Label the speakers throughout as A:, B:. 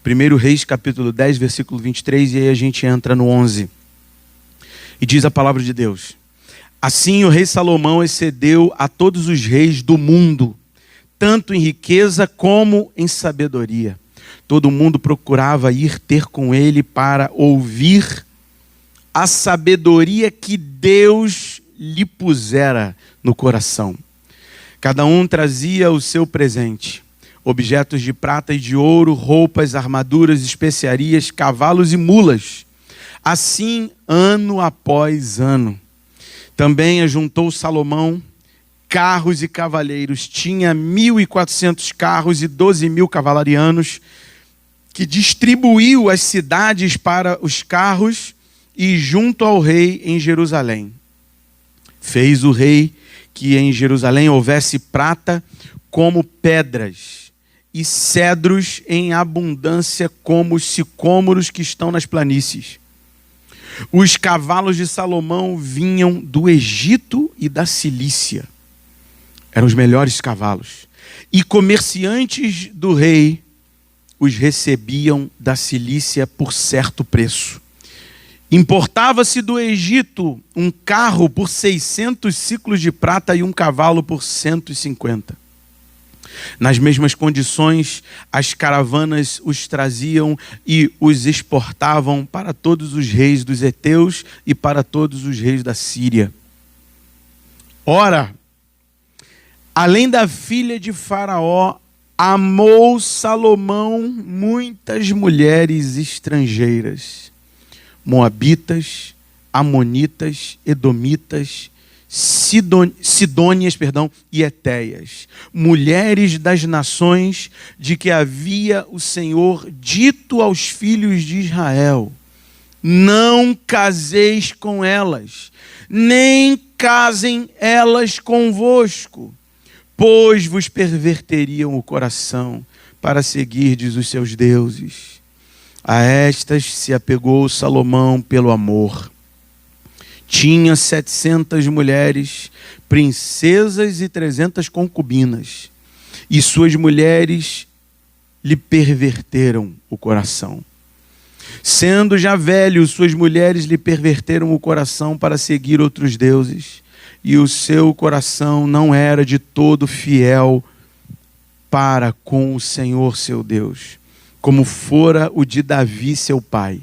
A: 1 Reis, capítulo 10, versículo 23, e aí a gente entra no 11. E diz a palavra de Deus: assim o rei Salomão excedeu a todos os reis do mundo, tanto em riqueza como em sabedoria. Todo mundo procurava ir ter com ele para ouvir a sabedoria que Deus lhe pusera no coração. Cada um trazia o seu presente: objetos de prata e de ouro, roupas, armaduras, especiarias, cavalos e mulas. Assim, ano após ano. Também ajuntou Salomão carros e cavaleiros. Tinha 1.400 carros e 12.000 cavalarianos, que distribuiu as cidades para os carros e junto ao rei em Jerusalém. Fez o rei que em Jerusalém houvesse prata como pedras e cedros em abundância como os sicômoros que estão nas planícies. Os cavalos de Salomão vinham do Egito e da Cilícia. Eram os melhores cavalos. E comerciantes do rei os recebiam da Cilícia por certo preço. Importava-se do Egito um carro por 600 siclos de prata e um cavalo por 150. Nas mesmas condições, as caravanas os traziam e os exportavam para todos os reis dos heteus e para todos os reis da Síria. Ora, além da filha de Faraó, amou Salomão muitas mulheres estrangeiras, moabitas, amonitas, edomitas, sidônias, e etéias, mulheres das nações de que havia o Senhor dito aos filhos de Israel: não caseis com elas, nem casem elas convosco, pois vos perverteriam o coração para seguirdes os seus deuses. A estas se apegou Salomão pelo amor. Tinha 700 mulheres, princesas e 300 concubinas. E suas mulheres lhe perverteram o coração. Sendo já velho, suas mulheres lhe perverteram o coração para seguir outros deuses. E o seu coração não era de todo fiel para com o Senhor seu Deus, como fora o de Davi seu pai.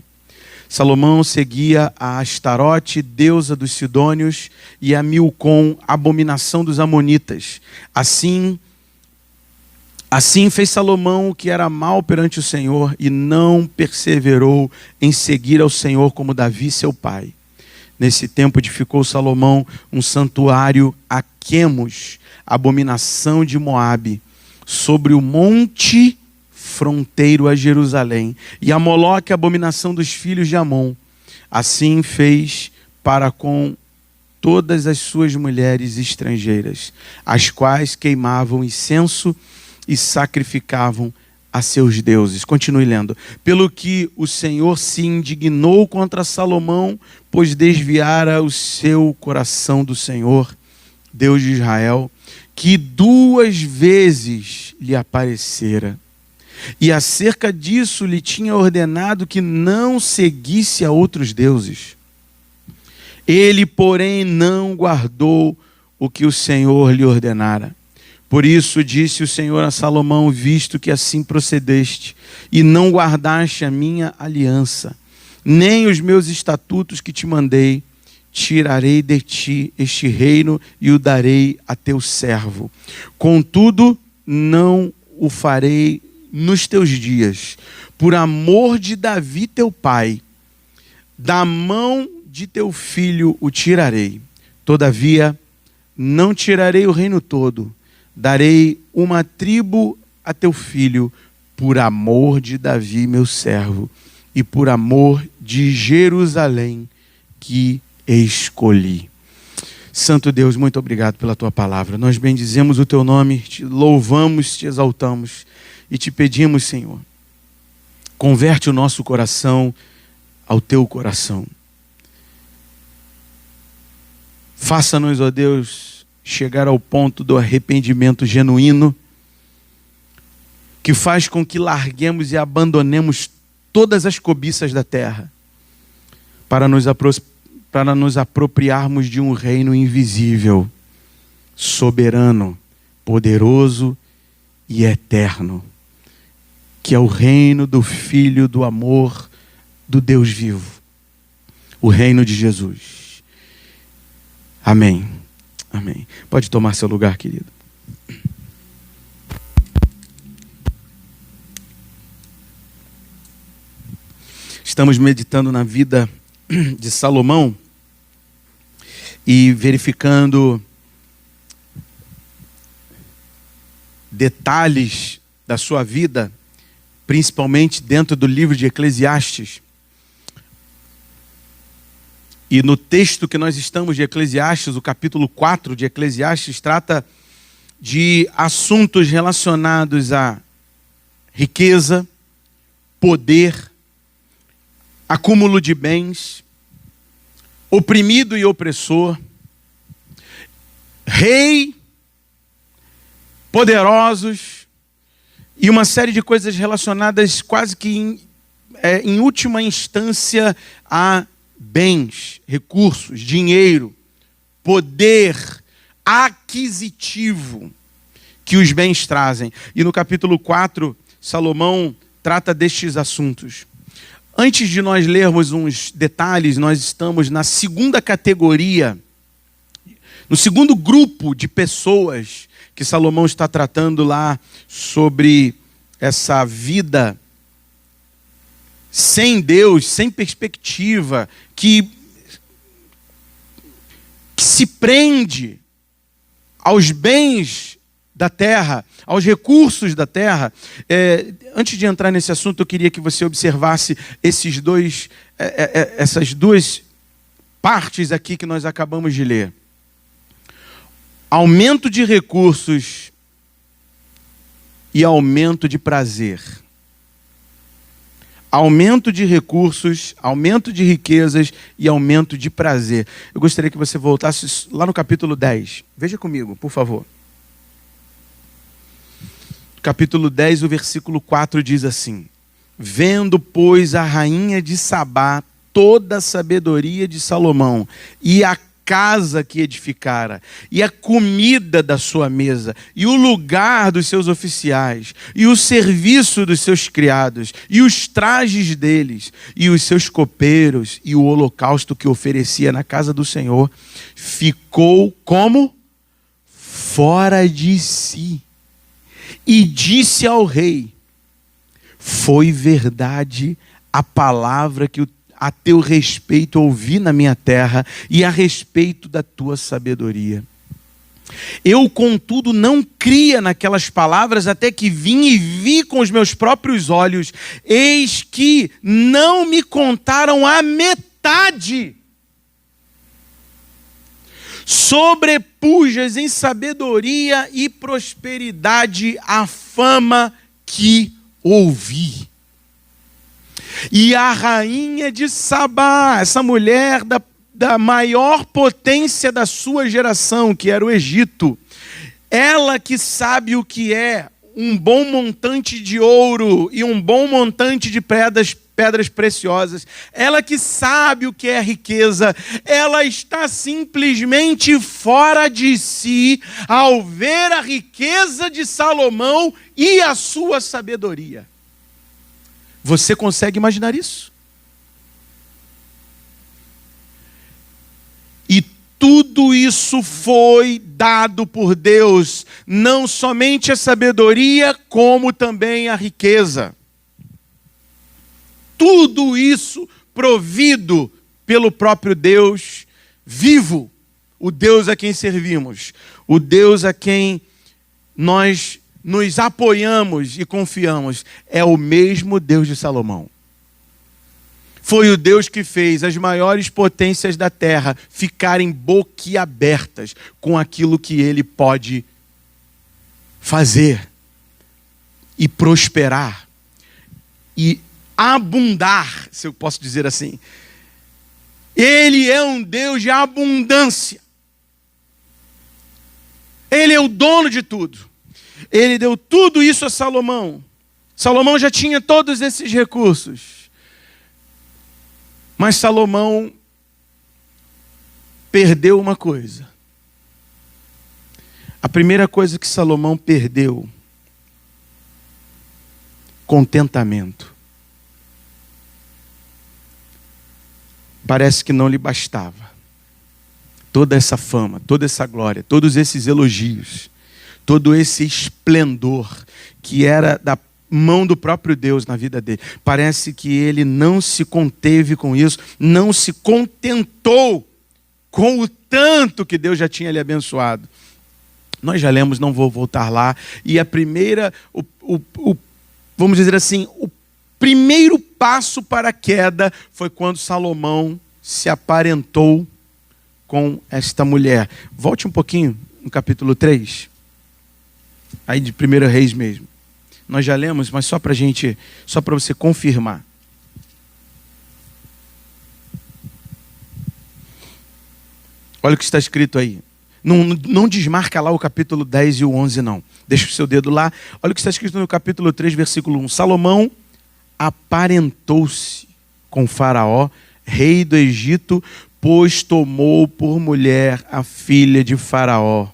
A: Salomão seguia a Astarote, deusa dos sidônios, e a Milcom, abominação dos amonitas. Assim fez Salomão o que era mal perante o Senhor, e não perseverou em seguir ao Senhor como Davi seu pai. Nesse tempo edificou Salomão um santuário a Quemos, abominação de Moabe, sobre o monte fronteiro a Jerusalém, e a Moloque, abominação dos filhos de Amon. Assim fez para com todas as suas mulheres estrangeiras, as quais queimavam incenso e sacrificavam a seus deuses. Continue lendo. Pelo que o Senhor se indignou contra Salomão, pois desviara o seu coração do Senhor, Deus de Israel, que 2 vezes lhe aparecera. E acerca disso lhe tinha ordenado que não seguisse a outros deuses. Ele, porém, não guardou o que o Senhor lhe ordenara. Por isso disse o Senhor a Salomão: visto que assim procedeste, e não guardaste a minha aliança, nem os meus estatutos que te mandei, tirarei de ti este reino e o darei a teu servo. Contudo, não o farei nos teus dias, por amor de Davi teu pai. Da mão de teu filho o tirarei. Todavia, não tirarei o reino todo. Darei uma tribo a teu filho, por amor de Davi meu servo, e por amor de Jerusalém que escolhi. Santo Deus, muito obrigado pela tua palavra. Nós bendizemos o teu nome, te louvamos, te exaltamos e te pedimos, Senhor, converte o nosso coração ao teu coração. Faça-nos, ó Deus, chegar ao ponto do arrependimento genuíno, que faz com que larguemos e abandonemos todas as cobiças da terra, para nos apropriarmos de um reino invisível, soberano, poderoso e eterno, que é o reino do Filho do amor do Deus vivo, o reino de Jesus. Amém. Amém. Pode tomar seu lugar, querido. Estamos meditando na vida de Salomão e verificando detalhes da sua vida, principalmente dentro do livro de Eclesiastes. E no texto que nós estamos de Eclesiastes, o capítulo 4 de Eclesiastes, trata de assuntos relacionados a riqueza, poder, acúmulo de bens, oprimido e opressor, rei, poderosos e uma série de coisas relacionadas quase que em última instância a bens, recursos, dinheiro, poder aquisitivo que os bens trazem. E no capítulo 4, Salomão trata destes assuntos. Antes de nós lermos uns detalhes, nós estamos na segunda categoria, no segundo grupo de pessoas que Salomão está tratando lá sobre essa vida sem Deus, sem perspectiva, que se prende aos bens da terra, aos recursos da terra. Antes de entrar nesse assunto, eu queria que você observasse essas duas partes aqui que nós acabamos de ler. Aumento de recursos e aumento de prazer. Aumento de recursos, aumento de riquezas e aumento de prazer. Eu gostaria que você voltasse lá no capítulo 10. Veja comigo, por favor. Capítulo 10, o versículo 4 diz assim: vendo, pois, a rainha de Sabá toda a sabedoria de Salomão e a casa que edificara, e a comida da sua mesa, e o lugar dos seus oficiais, e o serviço dos seus criados, e os trajes deles, e os seus copeiros, e o holocausto que oferecia na casa do Senhor, ficou como? Fora de si. E disse ao rei: foi verdade a palavra que a teu respeito ouvi na minha terra, e a respeito da tua sabedoria. Eu, contudo, não cria naquelas palavras, até que vim e vi com os meus próprios olhos. Eis que não me contaram a metade. Sobrepujas em sabedoria e prosperidade a fama que ouvi. E a rainha de Sabá, essa mulher da maior potência da sua geração, que era o Egito, ela que sabe o que é um bom montante de ouro e um bom montante de pedras preciosas, ela que sabe o que é riqueza, ela está simplesmente fora de si ao ver a riqueza de Salomão e a sua sabedoria. Você consegue imaginar isso? E tudo isso foi dado por Deus, não somente a sabedoria, como também a riqueza. Tudo isso provido pelo próprio Deus vivo, o Deus a quem servimos, o Deus a quem nós nos apoiamos e confiamos, é o mesmo Deus de Salomão. Foi o Deus que fez as maiores potências da terra ficarem boquiabertas com aquilo que ele pode fazer e prosperar e abundar, se eu posso dizer assim. Ele é um Deus de abundância. Ele é o dono de tudo. Ele deu tudo isso a Salomão Salomão já tinha todos esses recursos. Mas Salomão perdeu uma coisa. A primeira coisa que Salomão perdeu: contentamento. Parece que não lhe bastava toda essa fama, toda essa glória, todos esses elogios, todo esse esplendor que era da mão do próprio Deus na vida dele. Parece que ele não se conteve com isso, não se contentou com o tanto que Deus já tinha lhe abençoado. Nós já lemos, não vou voltar lá. E a primeira, vamos dizer assim, o primeiro passo para a queda foi quando Salomão se aparentou com esta mulher. Volte um pouquinho no capítulo 3. Aí de 1 Reis mesmo. Nós já lemos, mas só para você confirmar. Olha o que está escrito aí. Não desmarca lá o capítulo 10 e o 11 não. Deixa o seu dedo lá. Olha o que está escrito no capítulo 3, versículo 1. Salomão aparentou-se com Faraó, rei do Egito, pois tomou por mulher a filha de Faraó.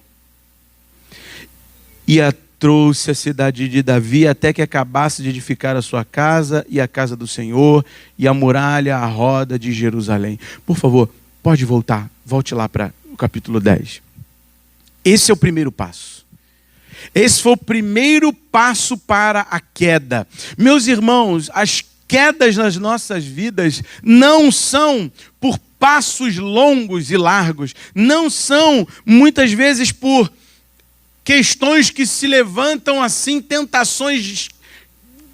A: E a trouxe à cidade de Davi até que acabasse de edificar a sua casa e a casa do Senhor e a muralha, a roda de Jerusalém. Por favor, pode voltar. Volte lá para o capítulo 10. Esse é o primeiro passo. Esse foi o primeiro passo para a queda. Meus irmãos, as quedas nas nossas vidas não são por passos longos e largos. Não são, muitas vezes, por questões que se levantam assim, tentações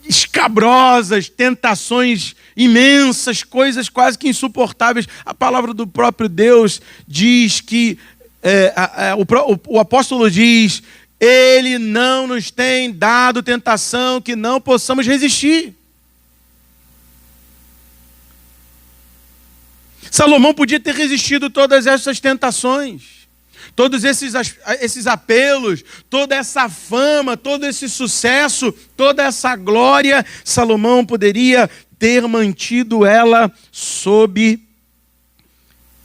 A: escabrosas, tentações imensas, coisas quase que insuportáveis. A palavra do próprio Deus diz que, o apóstolo diz, Ele não nos tem dado tentação que não possamos resistir. Salomão podia ter resistido todas essas tentações. Todos esses apelos, toda essa fama, todo esse sucesso, toda essa glória, Salomão poderia ter mantido ela sob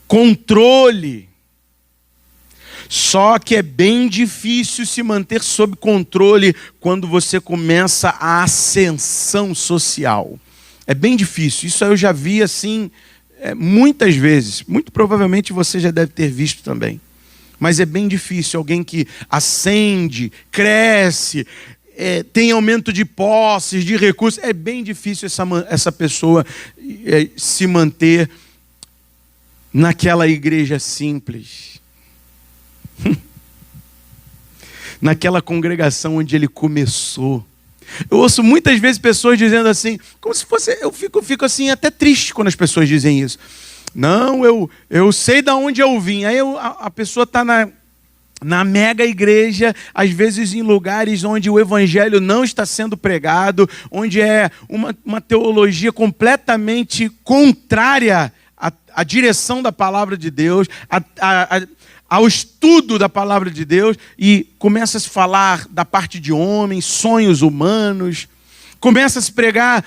A: controle. Só que é bem difícil se manter sob controle quando você começa a ascensão social. É bem difícil. Isso eu já vi assim muitas vezes. Muito provavelmente você já deve ter visto também. Mas é bem difícil alguém que ascende, cresce, tem aumento de posses, de recursos. É bem difícil essa pessoa se manter naquela igreja simples. Naquela congregação onde ele começou. Eu ouço muitas vezes pessoas dizendo assim, como se fosse... Eu fico assim até triste quando as pessoas dizem isso. Não, eu sei de onde eu vim. Aí a pessoa está na mega igreja, às vezes em lugares onde o evangelho não está sendo pregado, onde é uma teologia completamente contrária à direção da palavra de Deus, ao estudo da palavra de Deus, e começa a se falar da parte de homens, sonhos humanos, começa a se pregar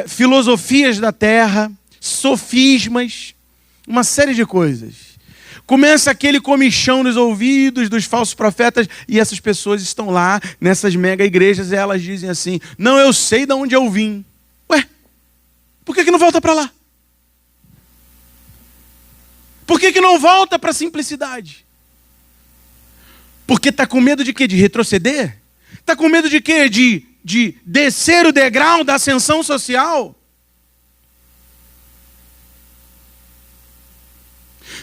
A: filosofias da terra, sofismas, uma série de coisas. Começa aquele comichão nos ouvidos dos falsos profetas, e essas pessoas estão lá nessas mega igrejas e elas dizem assim, não, eu sei de onde eu vim. Ué, por que não volta para lá? Por que não volta para a simplicidade? Porque está com medo de quê? De retroceder? Está com medo de quê? De descer o degrau da ascensão social?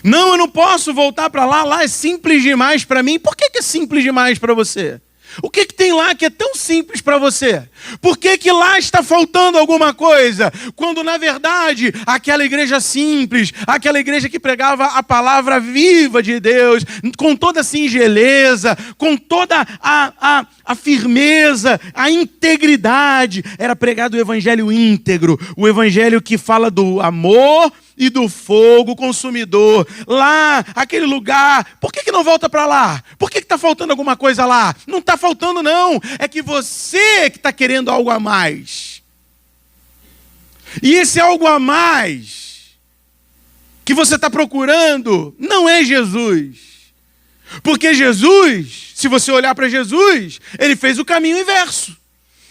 A: Não, eu não posso voltar para lá, lá é simples demais para mim. Por que é simples demais para você? O que tem lá que é tão simples para você? Por que lá está faltando alguma coisa? Quando na verdade aquela igreja simples, aquela igreja que pregava a palavra viva de Deus, com toda a singeleza, com toda a firmeza, a integridade, era pregado o evangelho íntegro, o evangelho que fala do amor, e do fogo consumidor. Lá, aquele lugar, por que não volta para lá? Por que está faltando alguma coisa lá? Não está faltando não, é que você que está querendo algo a mais. E esse algo a mais que você está procurando não é Jesus. Porque Jesus, se você olhar para Jesus, ele fez o caminho inverso.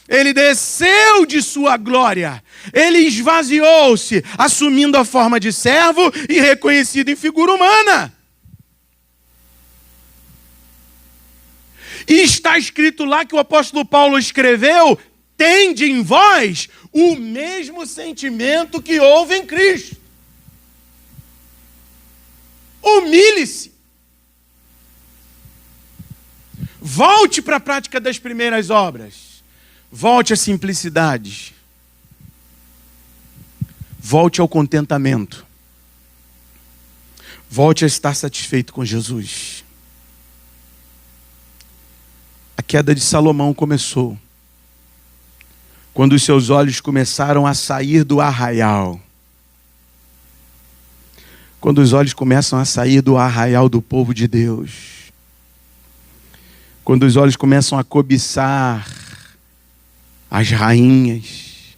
A: Ele desceu de sua glória. Ele esvaziou-se, assumindo a forma de servo e reconhecido em figura humana. E está escrito lá que o apóstolo Paulo escreveu: tende em vós o mesmo sentimento que houve em Cristo. Humilhe-se. Volte para a prática das primeiras obras. Volte à simplicidade. Volte ao contentamento. Volte a estar satisfeito com Jesus. A queda de Salomão começou quando os seus olhos começaram a sair do arraial. Quando os olhos começam a sair do arraial do povo de Deus. Quando os olhos começam a cobiçar as rainhas,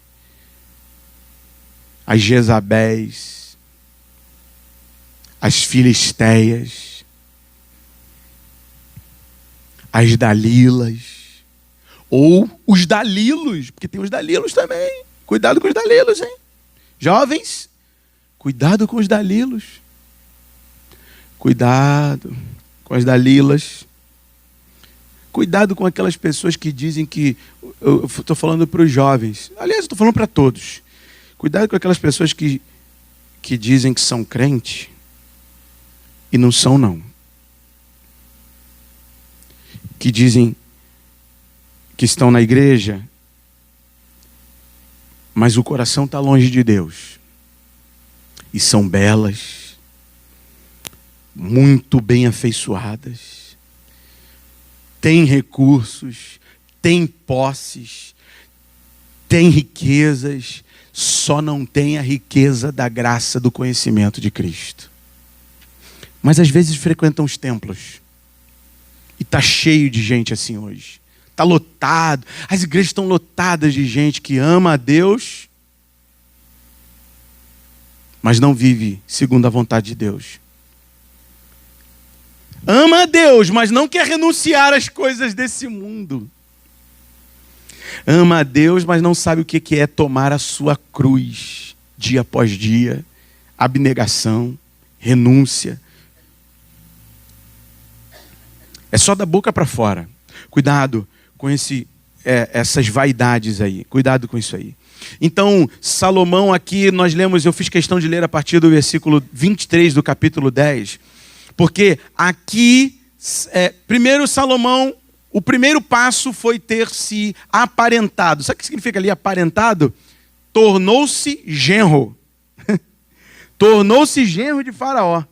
A: as Jezabéis, as Filisteias, as Dalilas, ou os Dalilos, porque tem os Dalilos também. Cuidado com os Dalilos, hein? Jovens, cuidado com os Dalilos. Cuidado com as Dalilas. Cuidado com aquelas pessoas que dizem que... Eu estou falando para os jovens. Aliás, eu estou falando para todos. Cuidado com aquelas pessoas que dizem que são crentes e não são, não. Que dizem que estão na igreja, mas o coração está longe de Deus. E são belas, muito bem afeiçoadas. Tem recursos, tem posses, tem riquezas, só não tem a riqueza da graça do conhecimento de Cristo. Mas às vezes frequentam os templos. E está cheio de gente assim hoje. Está lotado. As igrejas estão lotadas de gente que ama a Deus, mas não vive segundo a vontade de Deus. Ama a Deus, mas não quer renunciar às coisas desse mundo. Ama a Deus, mas não sabe o que é tomar a sua cruz, dia após dia. Abnegação, renúncia. É só da boca para fora. Cuidado com essas vaidades aí. Cuidado com isso aí. Então, Salomão aqui, nós lemos, eu fiz questão de ler a partir do versículo 23 do capítulo 10. Porque aqui, primeiro Salomão, o primeiro passo foi ter se aparentado. Sabe o que significa ali aparentado? Tornou-se genro. Tornou-se genro de Faraó.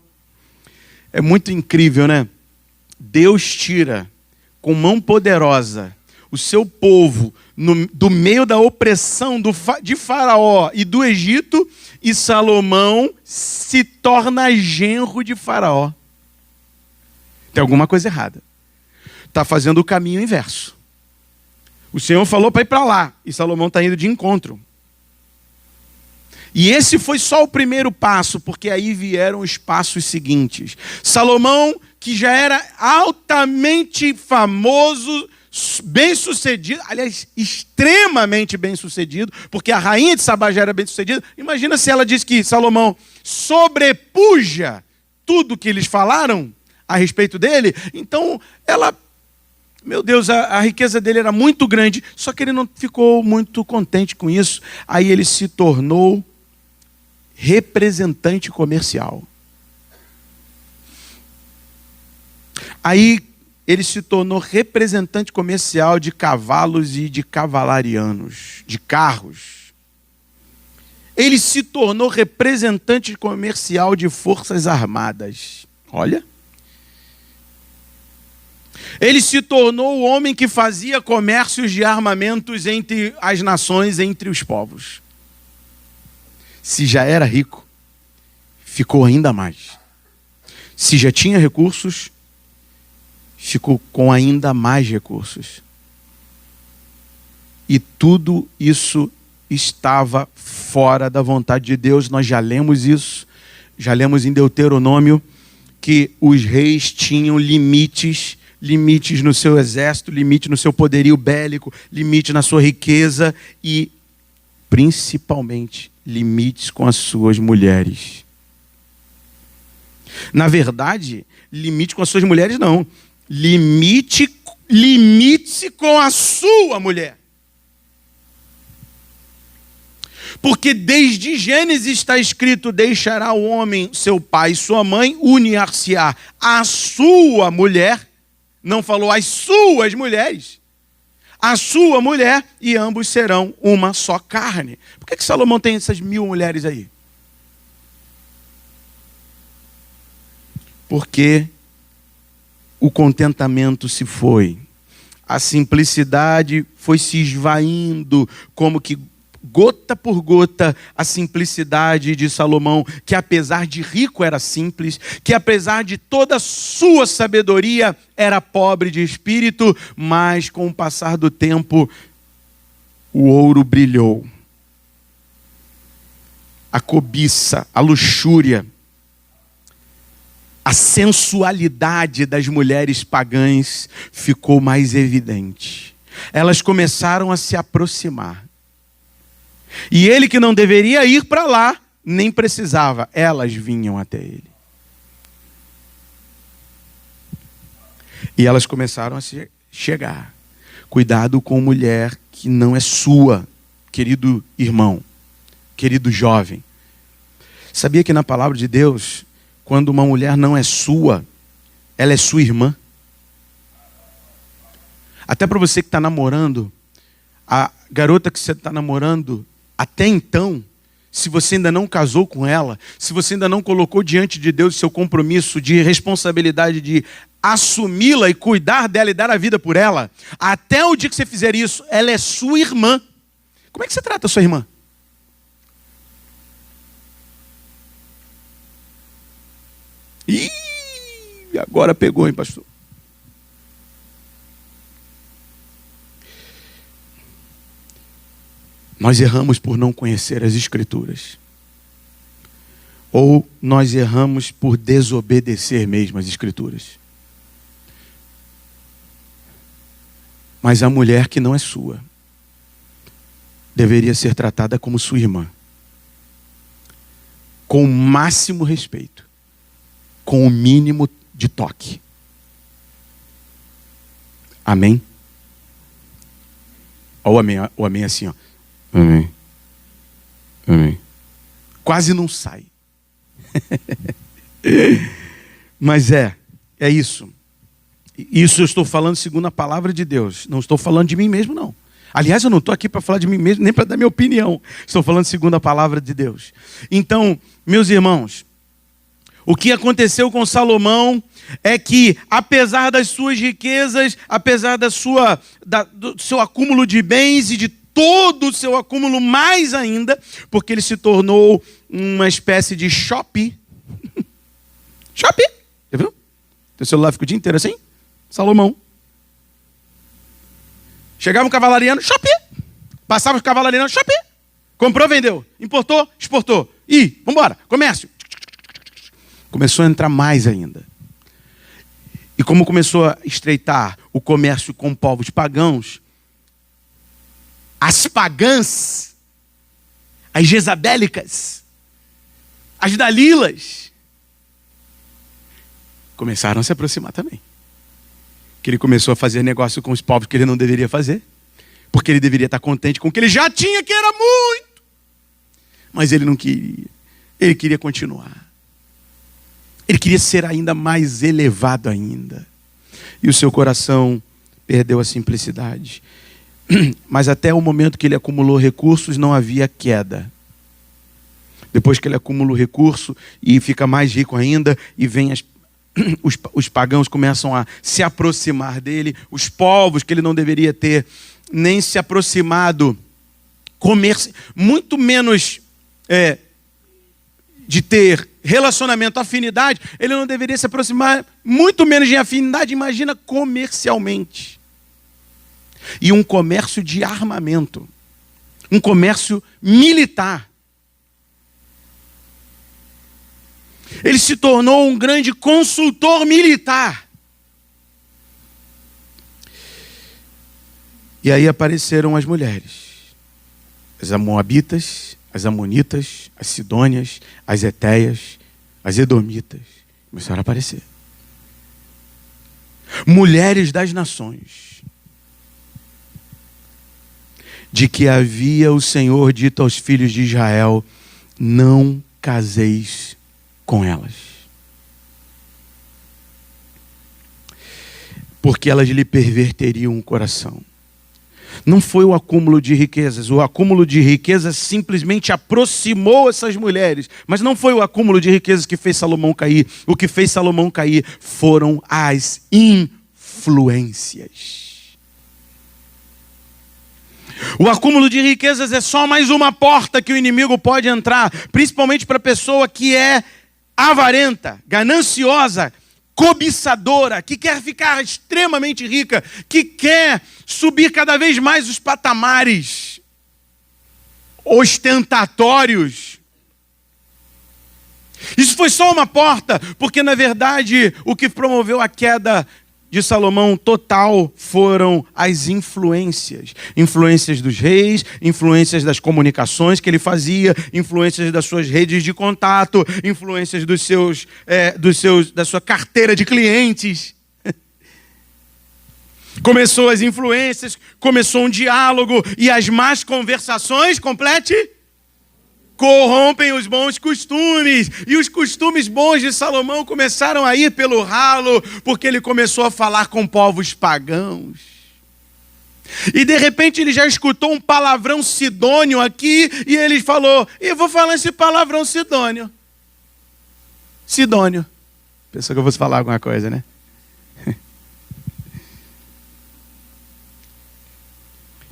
A: É muito incrível, né? Deus tira com mão poderosa o seu povo do meio da opressão de Faraó e do Egito, e Salomão se torna genro de Faraó. Tem alguma coisa errada. Está fazendo o caminho inverso. O Senhor falou para ir para lá, e Salomão está indo de encontro. E esse foi só o primeiro passo, porque aí vieram os passos seguintes. Salomão, que já era altamente famoso, bem-sucedido, aliás, extremamente bem-sucedido, porque a rainha de Sabá já era bem-sucedida. Imagina se ela diz que Salomão sobrepuja tudo que eles falaram a respeito dele. Então, meu Deus, a riqueza dele era muito grande, só que ele não ficou muito contente com isso. Aí ele se tornou representante comercial. Aí ele se tornou representante comercial de cavalos e de cavalarianos, de carros. Ele se tornou representante comercial de forças armadas. Olha. Ele se tornou o homem que fazia comércios de armamentos entre as nações, entre os povos. Se já era rico, ficou ainda mais. Se já tinha recursos, ficou com ainda mais recursos. E tudo isso estava fora da vontade de Deus. Nós já lemos isso, já lemos em Deuteronômio que os reis tinham limites no seu exército, limite no seu poderio bélico, limite na sua riqueza e, principalmente, limites com as suas mulheres. Na verdade, limite com as suas mulheres não. Limite-se com a sua mulher. Porque desde Gênesis está escrito: deixará o homem seu pai e sua mãe, unir-se-á a sua mulher. Não falou as suas mulheres. A sua mulher, e ambos serão uma só carne. Por que Salomão tem essas 1000 mulheres aí? Porque o contentamento se foi. A simplicidade foi se esvaindo, como que gota por gota, a simplicidade de Salomão, que apesar de rico era simples, que apesar de toda a sua sabedoria era pobre de espírito, mas com o passar do tempo o ouro brilhou. A cobiça, a luxúria, a sensualidade das mulheres pagãs ficou mais evidente. Elas começaram a se aproximar. E ele, que não deveria ir para lá, nem precisava, elas vinham até ele. E elas começaram a se chegar. Cuidado com mulher que não é sua, querido irmão, querido jovem. Sabia que na palavra de Deus, quando uma mulher não é sua, ela é sua irmã? Até para você que está namorando, a garota que você está namorando, até então, se você ainda não casou com ela, se você ainda não colocou diante de Deus seu compromisso de responsabilidade de assumi-la e cuidar dela e dar a vida por ela, até o dia que você fizer isso, ela é sua irmã. Como é que você trata a sua irmã? Ih, agora pegou, hein, pastor? Nós erramos por não conhecer as Escrituras. Ou nós erramos por desobedecer mesmo as Escrituras. Mas a mulher que não é sua deveria ser tratada como sua irmã. Com o máximo respeito. Com o mínimo de toque. Amém? Olha o amém assim, ó. Amém. Amém. Quase não sai. Mas é isso. Isso eu estou falando segundo a palavra de Deus. Não estou falando de mim mesmo, não. Aliás, eu não estou aqui para falar de mim mesmo, nem para dar minha opinião. Estou falando segundo a palavra de Deus. Então, meus irmãos, o que aconteceu com Salomão é que, apesar das suas riquezas, apesar do seu acúmulo de bens e de todo o seu acúmulo mais ainda, porque ele se tornou uma espécie de shopping. Shopping, já viu? Teu celular fica o dia inteiro assim? Salomão. Chegava um cavalariano, shopping. Passava os cavalarianos, shopping. Comprou, vendeu. Importou, exportou. E, vambora, comércio. Começou a entrar mais ainda. E como começou a estreitar o comércio com povos pagãos, as pagãs, as jezabélicas, as dalilas, começaram a se aproximar também. Que ele começou a fazer negócio com os povos que ele não deveria fazer, porque ele deveria estar contente com o que ele já tinha, que era muito. Mas ele não queria. Ele queria continuar. Ele queria ser ainda mais elevado ainda. E o seu coração perdeu a simplicidade. Mas até o momento que ele acumulou recursos, não havia queda. Depois que ele acumula o recurso e fica mais rico ainda, e vem os pagãos começam a se aproximar dele, os povos que ele não deveria ter nem se aproximado, muito menos de ter relacionamento, afinidade, ele não deveria se aproximar muito menos de afinidade, imagina comercialmente. E um comércio de armamento, um comércio militar. Ele se tornou um grande consultor militar. E aí apareceram as mulheres, as moabitas, as amonitas, as sidônias, as etéias, as edomitas, começaram a aparecer. Mulheres das nações, de que havia o Senhor dito aos filhos de Israel: não caseis com elas, porque elas lhe perverteriam o coração. Não foi o acúmulo de riquezas. O acúmulo de riquezas simplesmente aproximou essas mulheres. Mas não foi o acúmulo de riquezas que fez Salomão cair. O que fez Salomão cair foram as influências. O acúmulo de riquezas é só mais uma porta que o inimigo pode entrar. Principalmente para a pessoa que é avarenta, gananciosa, cobiçadora, que quer ficar extremamente rica, que quer subir cada vez mais os patamares ostentatórios. Isso foi só uma porta, porque na verdade o que promoveu a queda de Salomão total foram as influências. Influências dos reis, influências das comunicações que ele fazia, influências das suas redes de contato, influências da sua carteira de clientes. Começou as influências, começou um diálogo e as más conversações, complete, corrompem os bons costumes. E os costumes bons de Salomão começaram a ir pelo ralo, porque ele começou a falar com povos pagãos. E de repente ele já escutou um palavrão sidônio aqui, e ele falou: eu vou falar esse palavrão sidônio. Sidônio. Pensou que eu fosse falar alguma coisa, né?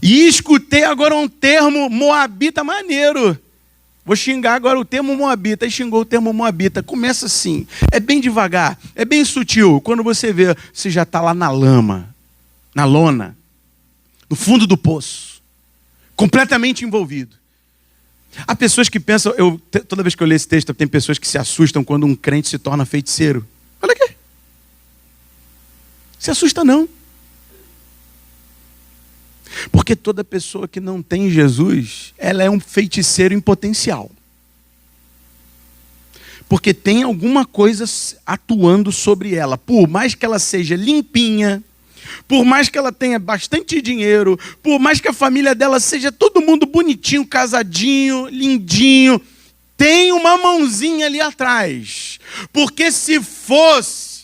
A: E escutei agora um termo moabita maneiro. Vou xingar agora o termo moabita. E xingou o termo moabita. Começa assim. É bem devagar. É bem sutil. Quando você vê, você já está lá na lama. Na lona. No fundo do poço. Completamente envolvido. Há pessoas que pensam... toda vez que eu leio esse texto, tem pessoas que se assustam quando um crente se torna feiticeiro. Olha aqui. Se assusta não. Porque toda pessoa que não tem Jesus, ela é um feiticeiro em potencial. Porque tem alguma coisa atuando sobre ela. Por mais que ela seja limpinha, por mais que ela tenha bastante dinheiro, por mais que a família dela seja todo mundo bonitinho, casadinho, lindinho, tem uma mãozinha ali atrás. Porque se fosse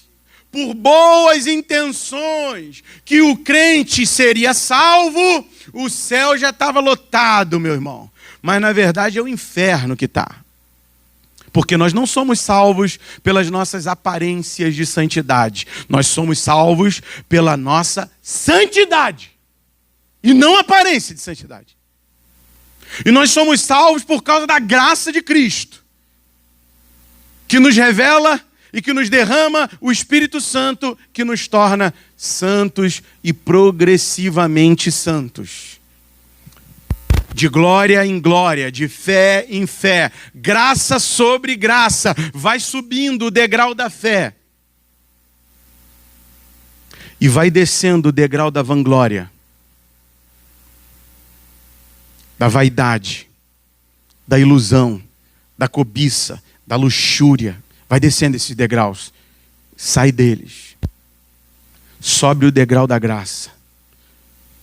A: por boas intenções que o crente seria salvo, o céu já estava lotado, meu irmão. Mas na verdade é o inferno que está. Porque nós não somos salvos pelas nossas aparências de santidade. Nós somos salvos pela nossa santidade. E não aparência de santidade. E nós somos salvos por causa da graça de Cristo, que nos revela e que nos derrama o Espírito Santo, que nos torna santos e progressivamente santos. De glória em glória, de fé em fé, graça sobre graça, vai subindo o degrau da fé. E vai descendo o degrau da vanglória, da vaidade, da ilusão, da cobiça, da luxúria. Vai descendo esses degraus, sai deles, sobe o degrau da graça,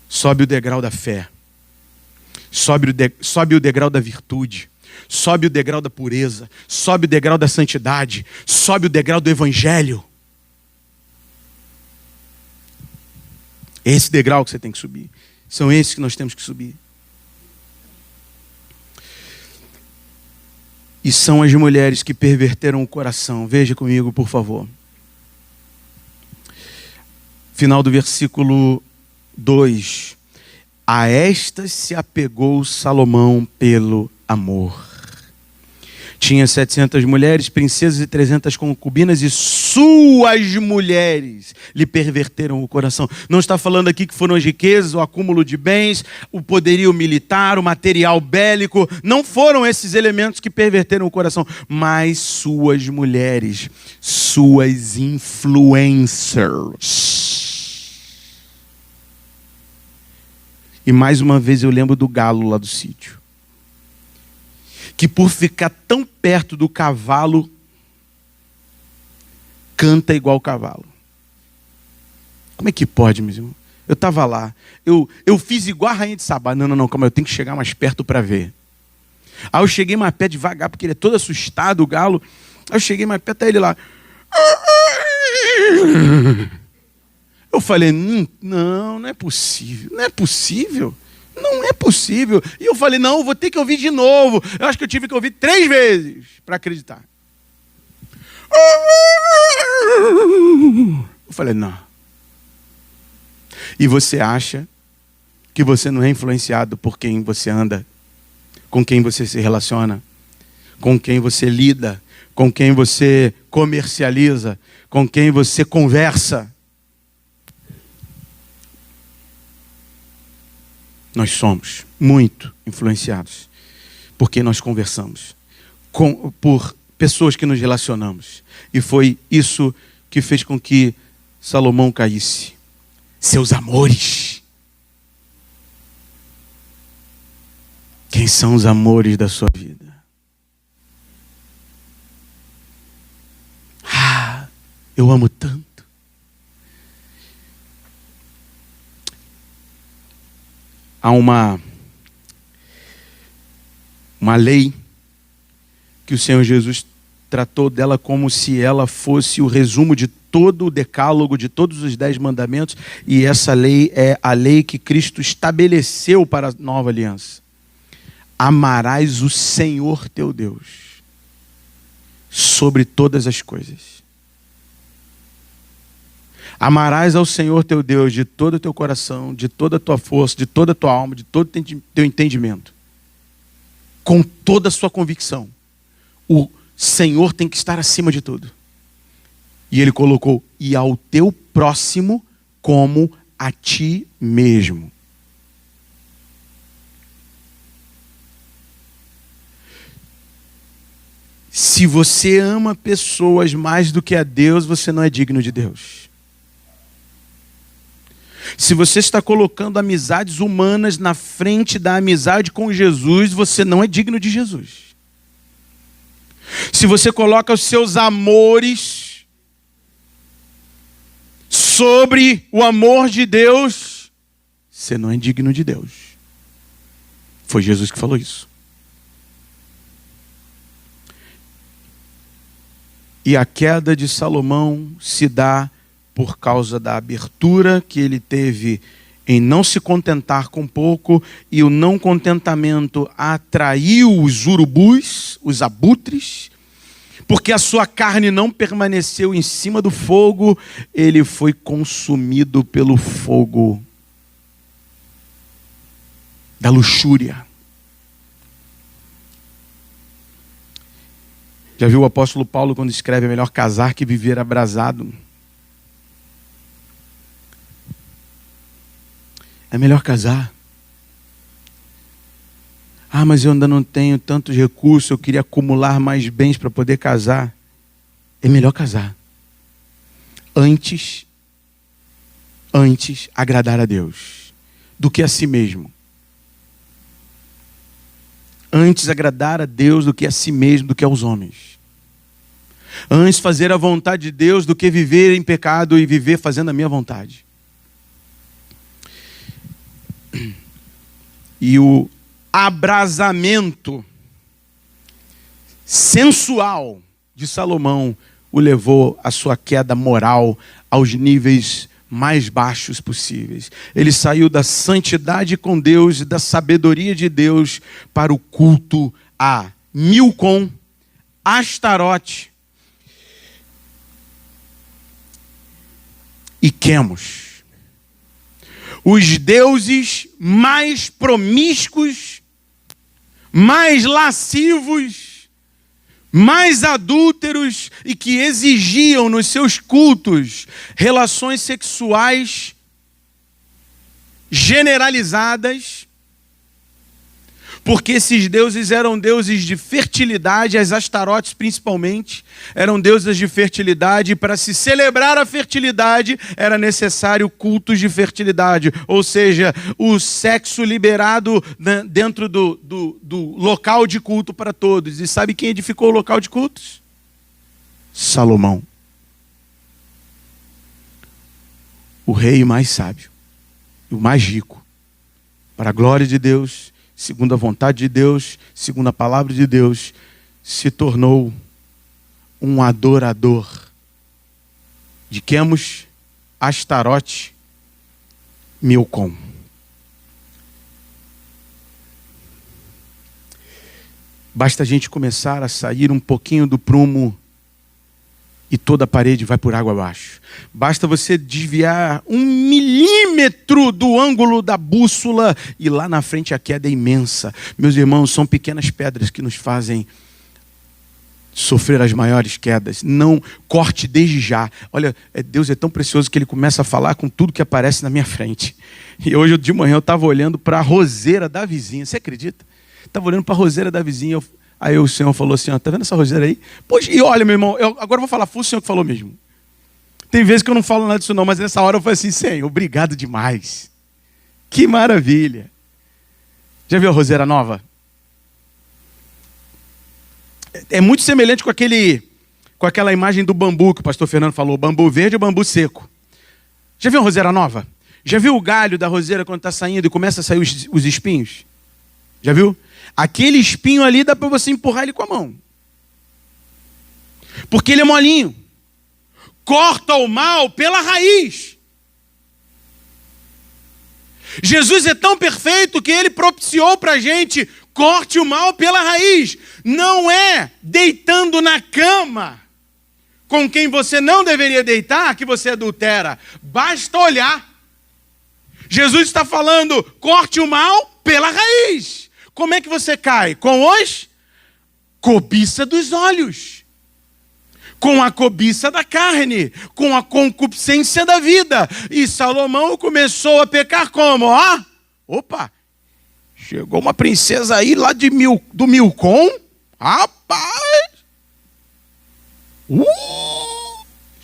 A: sobe o degrau da fé, sobe o degrau da virtude, sobe o degrau da pureza, sobe o degrau da santidade, sobe o degrau do evangelho. É esse degrau que você tem que subir, são esses que nós temos que subir. E são as mulheres que perverteram o coração. Veja comigo, por favor. Final do versículo 2. A estas se apegou Salomão pelo amor. Tinha 700 mulheres, princesas e 300 concubinas, e suas mulheres lhe perverteram o coração. Não está falando aqui que foram as riquezas, o acúmulo de bens, o poderio militar, o material bélico. Não foram esses elementos que perverteram o coração, mas suas mulheres, suas influencers. E mais uma vez eu lembro do galo lá do sítio, que por ficar tão perto do cavalo, canta igual o cavalo. Como é que pode, meus irmãos? Eu estava lá, eu fiz igual a rainha de Sabá. Não, calma, eu tenho que chegar mais perto para ver. Aí eu cheguei mais perto devagar, porque ele é todo assustado, o galo. Aí eu cheguei mais perto, aí ele lá. Eu falei, não é possível, não é possível. Não é possível. E eu falei, não, vou ter que ouvir de novo. Eu acho que eu tive que ouvir 3 vezes para acreditar. Eu falei, não. E você acha que você não é influenciado por quem você anda, com quem você se relaciona, com quem você lida, com quem você comercializa, com quem você conversa? Nós somos muito influenciados por quem nós conversamos, por pessoas que nos relacionamos. E foi isso que fez com que Salomão caísse. Seus amores. Quem são os amores da sua vida? Eu amo tanto. Há uma lei que o Senhor Jesus tratou dela como se ela fosse o resumo de todo o decálogo, de todos os 10 mandamentos, e essa lei é a lei que Cristo estabeleceu para a nova aliança. Amarás o Senhor teu Deus sobre todas as coisas. Amarás ao Senhor teu Deus de todo o teu coração, de toda a tua força, de toda a tua alma, de todo o teu entendimento. Com toda a sua convicção. O Senhor tem que estar acima de tudo. E ele colocou, e ao teu próximo como a ti mesmo. Se você ama pessoas mais do que a Deus, você não é digno de Deus. Se você está colocando amizades humanas na frente da amizade com Jesus, você não é digno de Jesus. Se você coloca os seus amores sobre o amor de Deus, você não é digno de Deus. Foi Jesus que falou isso. E a queda de Salomão se dá por causa da abertura que ele teve em não se contentar com pouco, e o não contentamento atraiu os urubus, os abutres, porque a sua carne não permaneceu em cima do fogo, ele foi consumido pelo fogo da luxúria. Já viu o apóstolo Paulo quando escreve: é melhor casar que viver abrasado? É melhor casar. Mas eu ainda não tenho tantos recursos, eu queria acumular mais bens para poder casar. É melhor casar. Antes agradar a Deus do que a si mesmo. Antes agradar a Deus do que a si mesmo, do que aos homens. Antes fazer a vontade de Deus do que viver em pecado e viver fazendo a minha vontade. E o abrasamento sensual de Salomão o levou à sua queda moral aos níveis mais baixos possíveis. Ele saiu da santidade com Deus e da sabedoria de Deus para o culto a Milcom, Astarote e Quemos. Os deuses mais promíscuos, mais lascivos mais adúlteros e que exigiam nos seus cultos relações sexuais generalizadas, porque esses deuses eram deuses de fertilidade, as Astarotes principalmente, eram deusas de fertilidade, e para se celebrar a fertilidade era necessário cultos de fertilidade, ou seja, o sexo liberado dentro do local de culto para todos. E sabe quem edificou o local de cultos? Salomão. O rei mais sábio, o mais rico, para a glória de Deus, segundo a vontade de Deus, segundo a palavra de Deus, se tornou um adorador de Quemos, Astarote, Milcom. Basta a gente começar a sair um pouquinho do prumo e toda a parede vai por água abaixo. Basta você desviar 1 milímetro do ângulo da bússola e lá na frente a queda é imensa. Meus irmãos, são pequenas pedras que nos fazem sofrer as maiores quedas. Não corte desde já. Olha, Deus é tão precioso que Ele começa a falar com tudo que aparece na minha frente. E hoje de manhã eu estava olhando para a roseira da vizinha. Você acredita? Estava olhando para a roseira da vizinha. Aí o Senhor falou assim, ó, tá vendo essa roseira aí? Poxa, e olha, meu irmão, agora eu vou falar, foi o Senhor que falou mesmo. Tem vezes que eu não falo nada disso não, mas nessa hora eu falei assim, Senhor, obrigado demais. Que maravilha. Já viu a roseira nova? É muito semelhante com aquela imagem do bambu que o pastor Fernando falou, bambu verde ou bambu seco. Já viu a roseira nova? Já viu o galho da roseira quando está saindo e começa a sair os espinhos? Já viu? Aquele espinho ali dá para você empurrar ele com a mão. Porque ele é molinho. Corta o mal pela raiz. Jesus é tão perfeito que ele propiciou para a gente, corte o mal pela raiz. Não é deitando na cama com quem você não deveria deitar que você adultera. Basta olhar. Jesus está falando, corte o mal pela raiz. Como é que você cai? Com os cobiça dos olhos, com a cobiça da carne, com a concupiscência da vida. E Salomão começou a pecar como? Opa, chegou uma princesa aí lá do Milcom. Rapaz,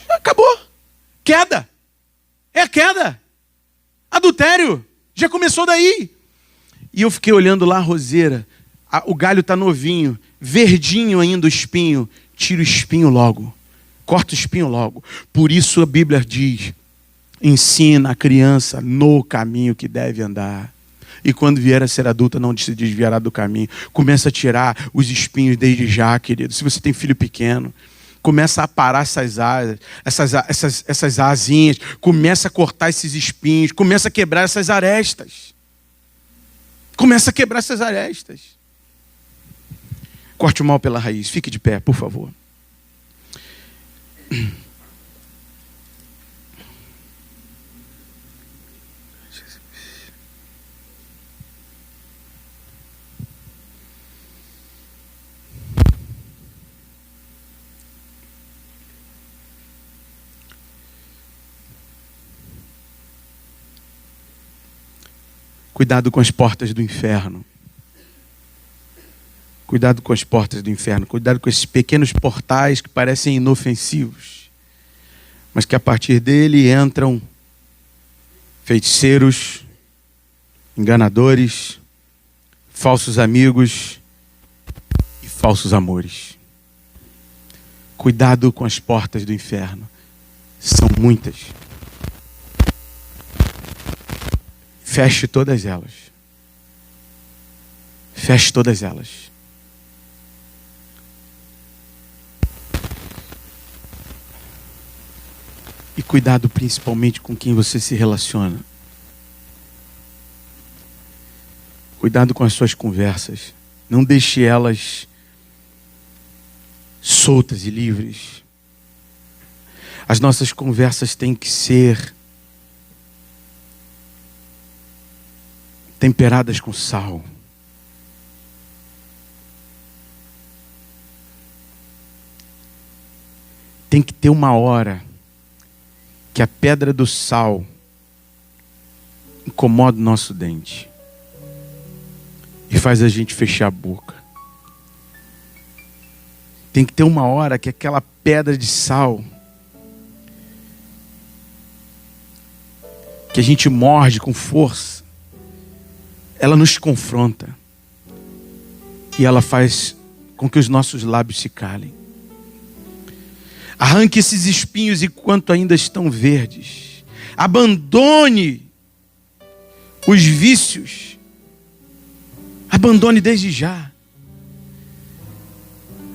A: acabou. Queda, é queda, adultério, já começou daí. E eu fiquei olhando lá a roseira, o galho está novinho, verdinho ainda o espinho. Tira o espinho logo, corta o espinho logo. Por isso a Bíblia diz, ensina a criança no caminho que deve andar. E quando vier a ser adulta, não se desviará do caminho. Começa a tirar os espinhos desde já, querido. Se você tem filho pequeno, começa a parar essas asinhas, começa a cortar esses espinhos, começa a quebrar essas arestas. Começa a quebrar essas arestas. Corte o mal pela raiz. Fique de pé, por favor. Cuidado com as portas do inferno. Cuidado com as portas do inferno. Cuidado com esses pequenos portais que parecem inofensivos, mas que a partir dele entram feiticeiros, enganadores, falsos amigos e falsos amores. Cuidado com as portas do inferno. São muitas. Feche todas elas. Feche todas elas. E cuidado principalmente com quem você se relaciona. Cuidado com as suas conversas. Não deixe elas soltas e livres. As nossas conversas têm que ser temperadas com sal. Tem que ter uma hora que a pedra do sal incomoda o nosso dente e faz a gente fechar a boca. Tem que ter uma hora que aquela pedra de sal que a gente morde com força, ela nos confronta e ela faz com que os nossos lábios se calem. Arranque esses espinhos enquanto ainda estão verdes. Abandone os vícios. Abandone desde já.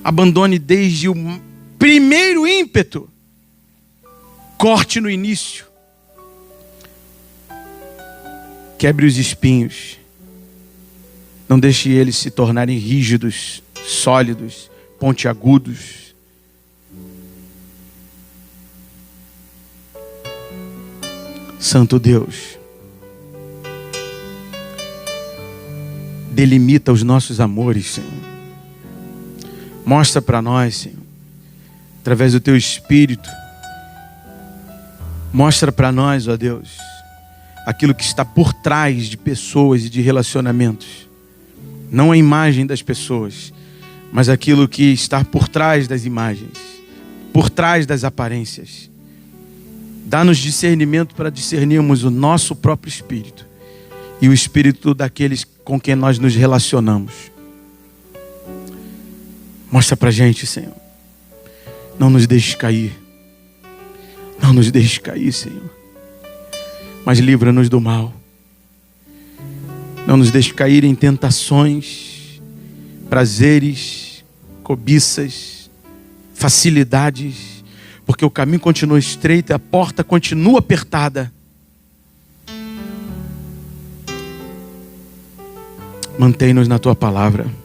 A: Abandone desde o primeiro ímpeto. Corte no início. Quebre os espinhos. Não deixe eles se tornarem rígidos, sólidos, pontiagudos. Santo Deus, delimita os nossos amores, Senhor. Mostra para nós, Senhor, através do Teu Espírito. Mostra para nós, ó Deus, aquilo que está por trás de pessoas e de relacionamentos. Não a imagem das pessoas, mas aquilo que está por trás das imagens, por trás das aparências. Dá-nos discernimento para discernirmos o nosso próprio espírito e o espírito daqueles com quem nós nos relacionamos. Mostra para a gente, Senhor. Não nos deixes cair. Não nos deixes cair, Senhor. Mas livra-nos do mal. Não nos deixes cair em tentações, prazeres, cobiças, facilidades, porque o caminho continua estreito e a porta continua apertada. Mantém-nos na Tua palavra.